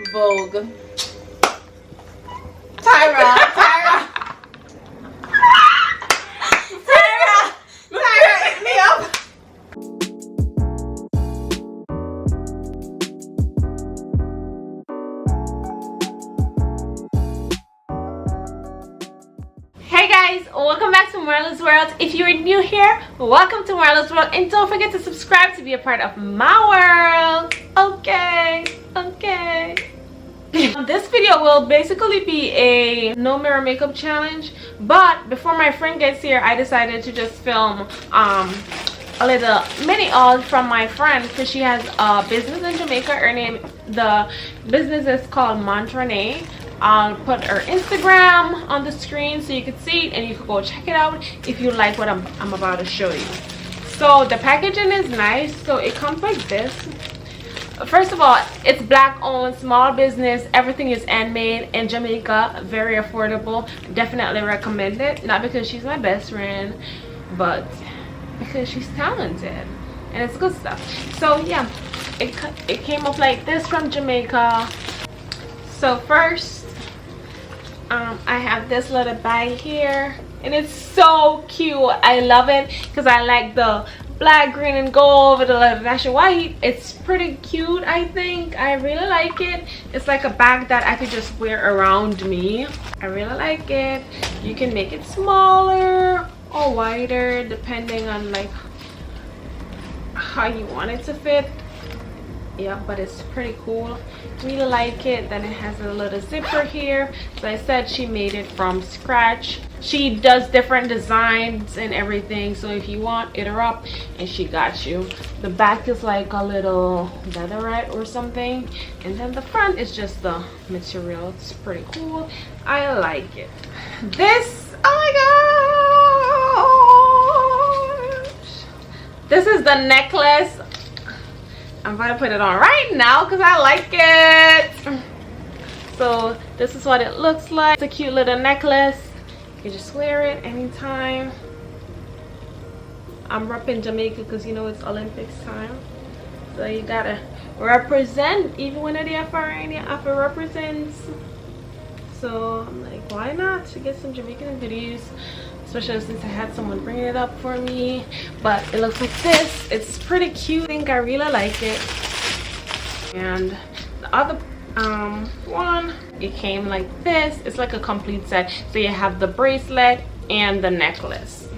Vogue. Tyra, hit me up. Hey guys, welcome back to Marla's World. If you are new here, welcome to Marla's World, and don't forget to subscribe to be a part of my world. Okay. This video will basically be a no mirror makeup challenge, but before my friend gets here, I decided to just film a little mini haul from my friend, because she has a business in Jamaica. The business is called Montrene. I'll put her Instagram on the screen so you can see it, and you can go check it out if you like what I'm about to show you. So the packaging is nice. So it comes like this. First of all, it's black owned, small business. Everything is handmade in Jamaica, very affordable. Definitely recommend it. Not because she's my best friend, but because she's talented and it's good stuff. So yeah, it came up like this from Jamaica. So first, I have this little bag here, and it's so cute. I love it because I like the black, green, and gold with the little dash of white. It's pretty cute. I think I really like it. It's like a bag that I could just wear around me. I really like it. You can make it smaller or wider depending on like how you want it to fit. Yeah, but it's pretty cool. Really like it. Then it has a little zipper here. So I said she made it from scratch. She does different designs and everything, so if you want, hit her up and she got you. The back is like a little leatherette or something, and then the front is just the material. It's pretty cool. I like it. This, oh my gosh, this is the necklace. I'm going to put it on right now because I like it. So this is what it looks like. It's a cute little necklace. You can just wear it anytime. I'm repping Jamaica because you know it's Olympics time. So you gotta represent, even when the Afro represents. So I'm like, why not to get some Jamaican videos? Especially since I had someone bring it up for me. But it looks like this. It's pretty cute. I think I really like it. And the other one, it came like this. It's like a complete set. So you have the bracelet and the necklace.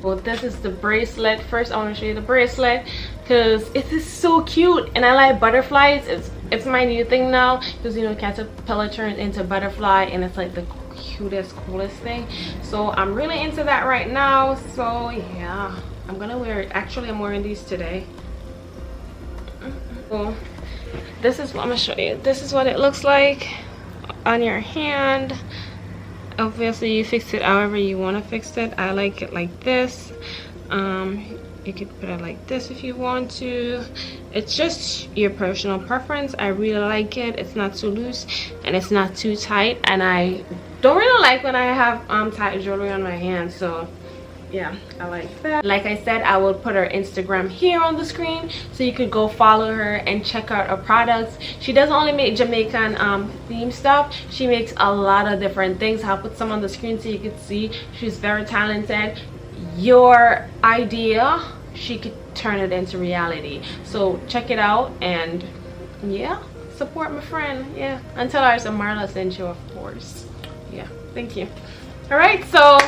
Well, this is the bracelet. First I want to show you the bracelet because it is so cute, and I like butterflies. It's my new thing now, because you know caterpillar turned into butterfly, and it's like the cutest, coolest thing. So I'm really into that right now. So yeah, I'm gonna wear it. Actually, I'm wearing these today. So this is what I'm gonna show you. This is what it looks like on your hand. Obviously you fix it however you want to fix it. I like it like this. You could put it like this if you want to. It's just your personal preference. I really like it. It's not too loose and it's not too tight, and I don't really like when I have tight jewelry on my hand. So yeah, I like that. Like I said, I will put her Instagram here on the screen so you could go follow her and check out her products. She doesn't only make Jamaican theme stuff. She makes a lot of different things. I'll put some on the screen so you can see. She's very talented. Your idea, she could turn it into reality. So check it out, and yeah, support my friend. Yeah, and tell her some Marla sent you, of course. Yeah, thank you. All right, so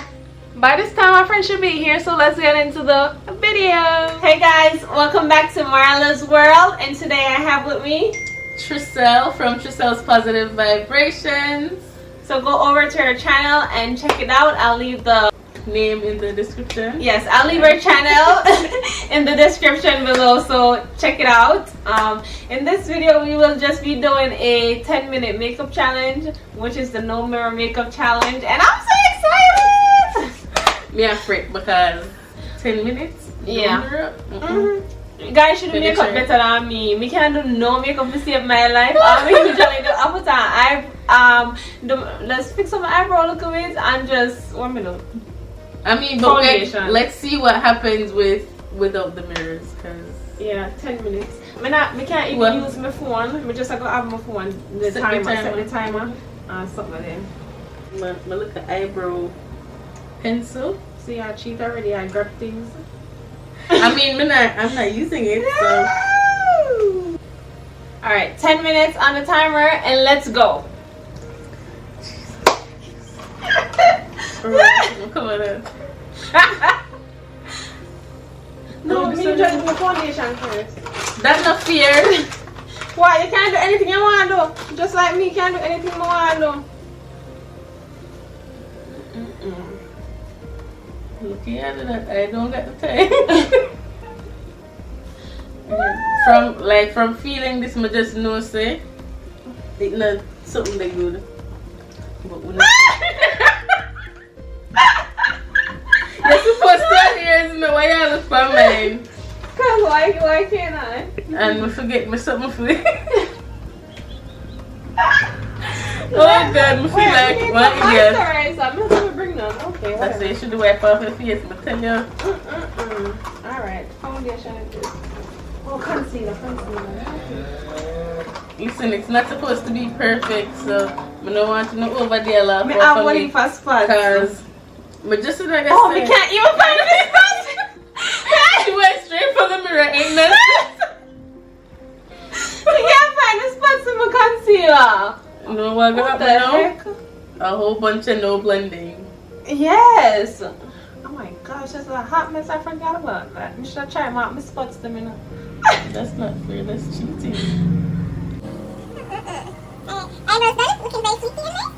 by this time my friend should be here, so let's get into the video. Hey guys, welcome back to Marla's World, and today I have with me Trecell from Trecell's Positive Vibrations. So go over to her channel and check it out. I'll leave the name in the description. Yes, I'll leave her channel in the description below, so check it out. In this video we will just be doing a 10-minute makeup challenge, which is the no mirror makeup challenge, and I'm so excited. Me afraid because 10 minutes? Yeah. You guys should do makeup better than me. Me can't do no makeup to save my life. I usually do up with let's fix up my eyebrow, look at it, and just 1 minute. I mean, but let's see what happens without the mirrors, because Yeah, 10 minutes. Me can't even use my phone. Me just I go have my phone. The timer. Set the timer. Something like that. Me look at eyebrow pencil. See, I cheat already. I grab things. I mean, I'm not using it. So. All right, 10 minutes on the timer, and let's go. Come on in. No, me just do foundation first. That's not fear. Why? You can't do anything you want to do. Just like me, you can't do anything you want to do. Look at that. I don't get the time. From feeling this, I just know say it's not something that good. But we not. You're supposed to hear me why you look for mine. Cause why can't I? And we forget me something for it. Oh God, I feel like one idiot. Alright, so I'm not gonna bring none. Okay, that's why you should wipe off your face, but tell you. Alright, foundation is this. Oh, concealer. Listen, it's not supposed to be perfect, so I don't want to know over there a lot. I'm waiting for spots. Because but just like I said. Oh, we can't even find the spots. She went straight for the mirror, ain't nothing. We can't find the spots in my concealer. No, what the heck? A whole bunch of no blending. Yes. Oh my gosh, that's a hot mess. I forgot about that. I should have tried my spots them in. That's not fair. That's cheating. I know that looking very sleepy in there.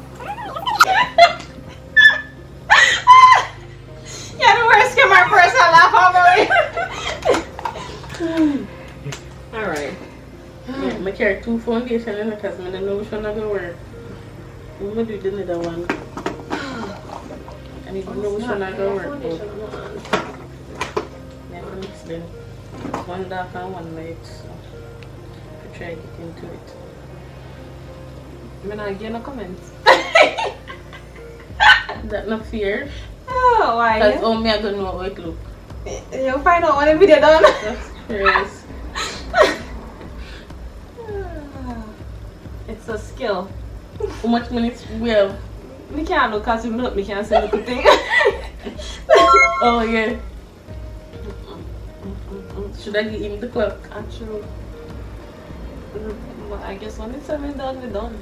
Yeah, the worst get my first I laugh over it. Alright. Yeah, I carry 2 foundations in it because I don't know which one I'm going to wear. I'm going to do the other one. I need to know which one I'm going to wear. Never mix them. One dark and one light. So I try to get into it. I'm not getting no comments. That no fear. Oh, why? Because only I don't know how it look. You'll find out when the video done. That's crazy. It's a skill. How much minutes we have? We can't look because we look, we can't see the good thing. Oh yeah. Should I give him the clock? Actually, well, I guess when it's 7 done, we're done.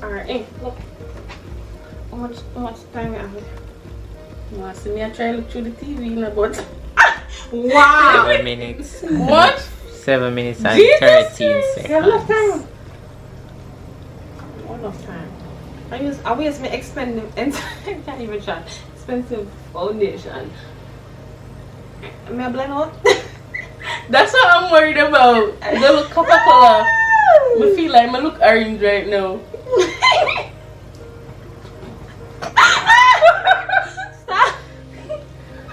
Alright, hey, look. How much time we have? You want to see me? I try to look through the TV in about. Wow! 7 minutes. What? 7 minutes and Jesus, 13 you have seconds. enough time. What enough time? I waste my expensive, I can't even try. Expensive foundation. May I blend out? That's what I'm worried about. The look Coca-Cola. I feel like I look orange right now. Stop.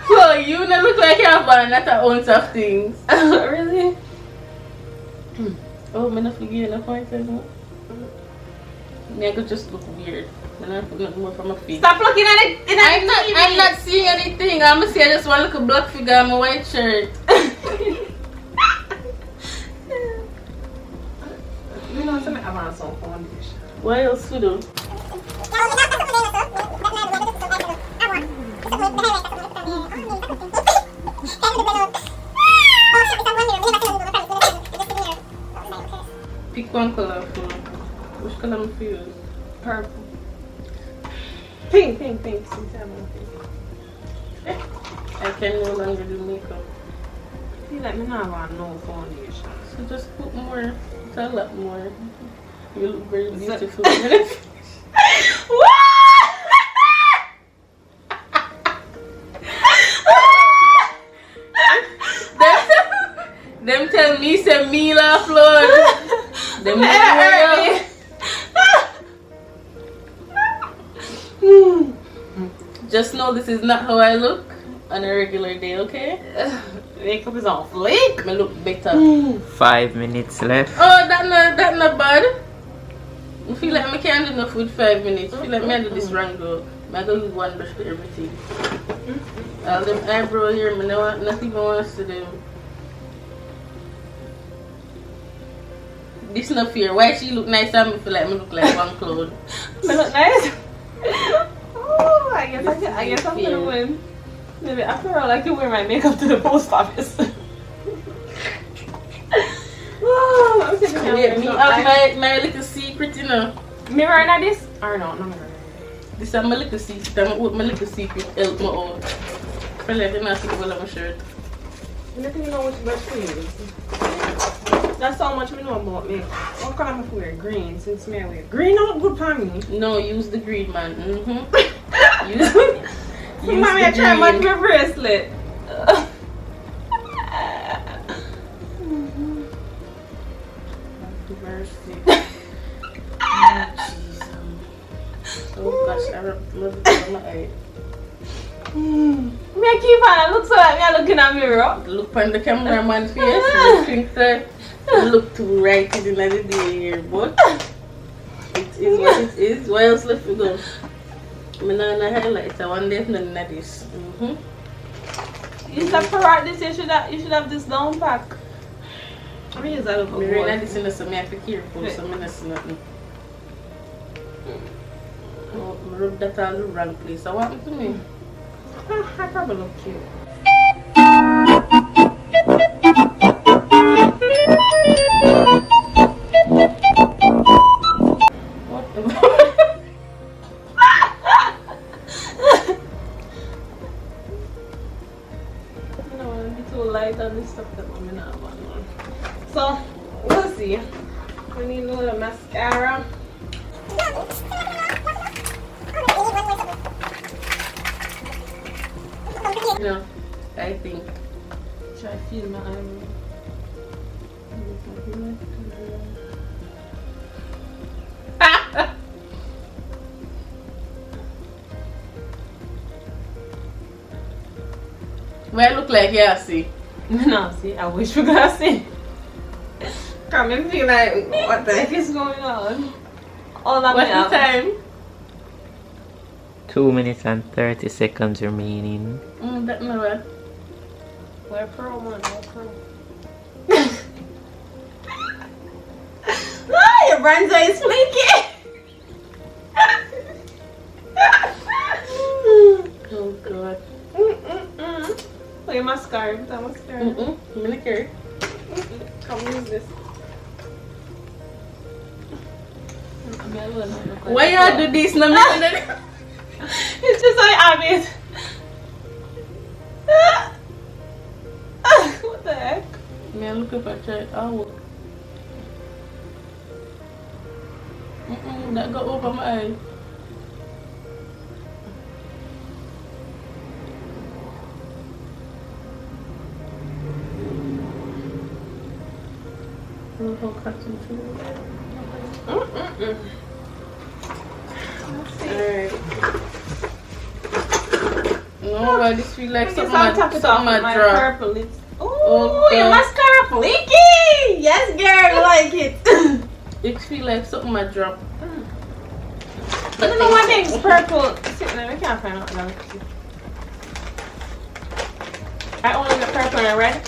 So you don't look like you have not a ounce of things. Really? Oh, I'm not forgetting the point. I could just look weird. I'm not putting nothing more from my feet. Stop looking at it. I'm not seeing anything. I'm gonna see I just want to look a black figure on my white shirt. You know something about some foundation. What else to do? Pick one color for me. Which color am I feeling? Purple. Pink. Since I'm pink. I can no longer do makeup. I feel like me not want no foundation. So just put more. It's a lot more. You look very beautiful. Them tell me say Mila flood. Them hurt me. Just know this is not how I look on a regular day, okay? Makeup is on fleek. I look better. 5 minutes left. Oh, that not bad. I feel like I can't do enough with 5 minutes. I feel like I do this wrong though. I go use one brush for everything. All them eyebrow here, I don't want nothing else to them. This no fear. Why she look nice and me feel like me look like one cloud? Me look nice. Oh, I guess I'm gonna win. Maybe after all, I can wear my makeup to the post office. Oh, I'm taking my little secret, you know. Mirror in this? Or no mirror. This is my little secret. My little secret help me out. I let you not see the my shirt. I don't even know which brush to use. That's how much we know about me. What color am I wear? Green, since me I wear green. Not good for me. No, use the green, man. Use Mommy, I try my bracelet. Oh gosh, I love it on my eye. Me I keep on. I look so like me I looking at mirror. Look on the cameraman's face. I think that look too right in the day here, but it is what it is. Why else left we go? I'm not gonna highlight. I want definitely not this. You should have this. You should have this down pack. I mean, is that look good? Right now, this is so I have to be careful. So I'm not see nothing. Oh, I rub that all the wrong place. So what happened to me? I probably look cute. What the I don't want to be too light on this stuff that I'm not want. So, we'll see. We need a little mascara. No, I think. Try to feel my eyebrow. Where I look like yeah, see? No, see, I wish we could see. Come and feel like, what the heck is going on? All that What's the time? 2 minutes and 30 seconds remaining. That's not bad. Wear pearl, man, wear pearl. Ah, your bronzer is flaky! Oh god. Put your mascara, put that mascara. I'm gonna carry. Come use this. Why you do this? No, It's just like obvious. What the heck? Man, look if I try it. I'll work. That go over my eye. Alright. No, I just feel like something my drop. Purple lips. Oh, your mascara flaky! Yes, girl, you like it. It feel like something my drop. I don't know why thing's purple. I can't find out now. I only got purple and red.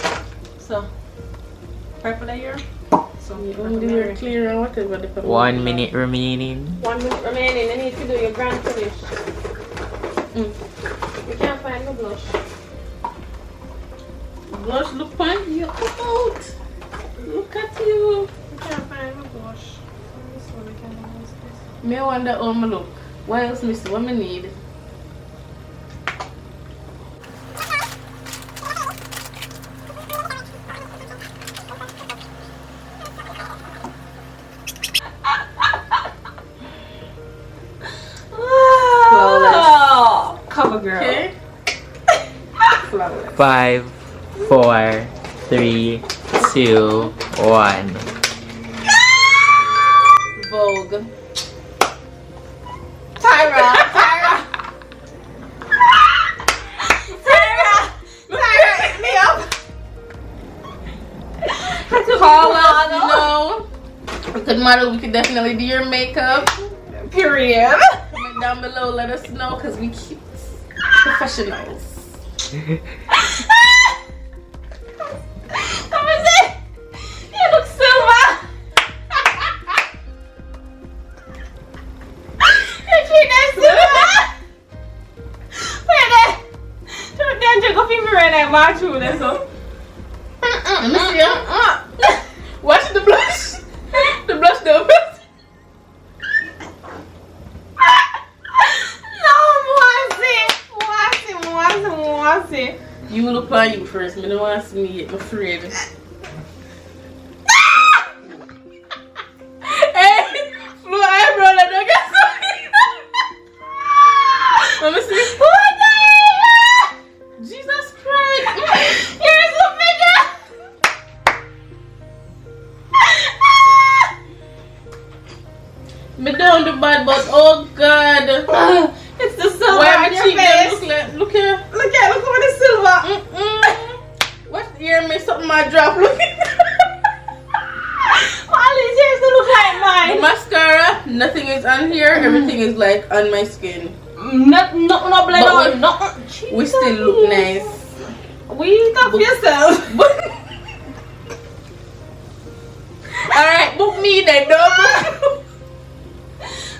So, purple here. So, only you're clear and whatever. 1 minute remaining. 1 minute remaining. I need to do your grand finish. You can't find the blush. Blush, look fine. You're out. Look at you. I can't find the blush. This one I can't use this. Me wonder how me look. What else, mister? What me need? Oh, cover girl. Okay. 5, 4, 3, 2, 1. Vogue. Tyra, hit me up. Call us, you know. We could model. We could definitely do your makeup. Period. Comment down below. Let us know because we keep professionals. How is it? You look silver. Let me see. Watch the blush. The blush though. You look on you first. Me don't want to see me yet. I'm afraid. Hey, Flo eyebrow like don't get something. Let me see. What the hell? Jesus Christ. Here's the figure. Me down the bad, but oh God. It's the silver Why on my your cheek face. look like? Look here. Look over the silver. What ear me something my drop? Look. All these ears don't look like The mine. mascara, nothing is on here. Everything is like on my skin. No blend But on. we- No. We still look nice. We tough yourself. Alright, book me then. Don't book.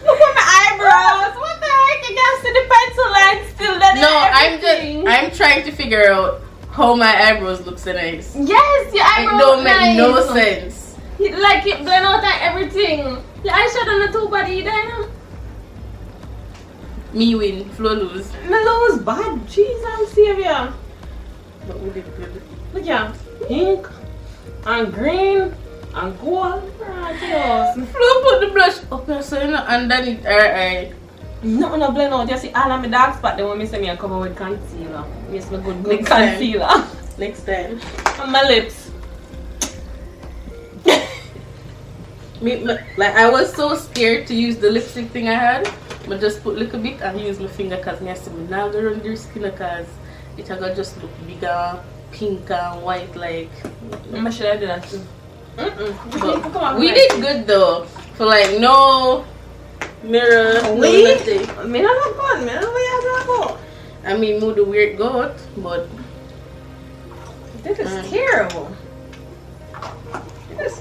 Look at my eyebrows. What the heck? You can see the pencil line still. No, I'm trying to figure out how my eyebrows look so nice. Yes, your It eyebrows don't make nice. no sense. Like you blend out and everything. Your eyeshadow on the two body then. Me win, Flo lose. My nose bad. Jesus savior. But we did good. Look here. Pink and green and gold. Flo put the blush up here so you know underneath her eye. No blend out. You see all of my dark spot. Then when me say me I cover with concealer. Yes, my good Next time. concealer. Next time. On my lips. Like I was so scared to use the lipstick thing I had, but just put a little bit and use my finger because I said, I'm not going to run your skin because it's going to just look bigger, pink and white like. I should have done that too. But we did good though. For like no mirror, no nothing. Me not look good. Me not know where you go. I mean, move the weird goat, but This is terrible. This.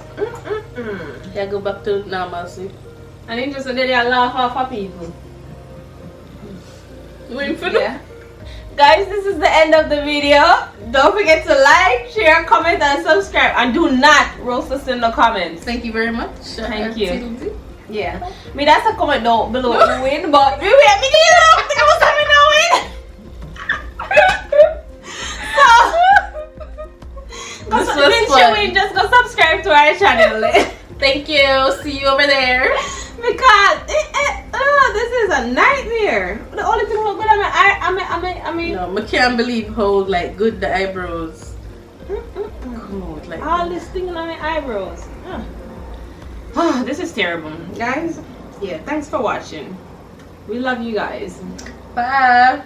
yeah, go back to normalcy. And then just so they laugh off of people. Wait for Yeah. Guys, this is the end of the video. Don't forget to like, share, comment, and subscribe. And do not roast us in the comments. Thank you very much. Thank you. Toodaloo. Yeah. Me that's a comment down below you win, but we wait me get it up. Think about something now win. So This was since fun. you win, just go subscribe to our channel. Thank you. See you over there. Because this is a nightmare. The only thing what's good I mean No, I can't believe how like good the eyebrows come out like all this thing on my eyebrows. This is terrible. Guys, yeah, thanks for watching. We love you guys. Bye.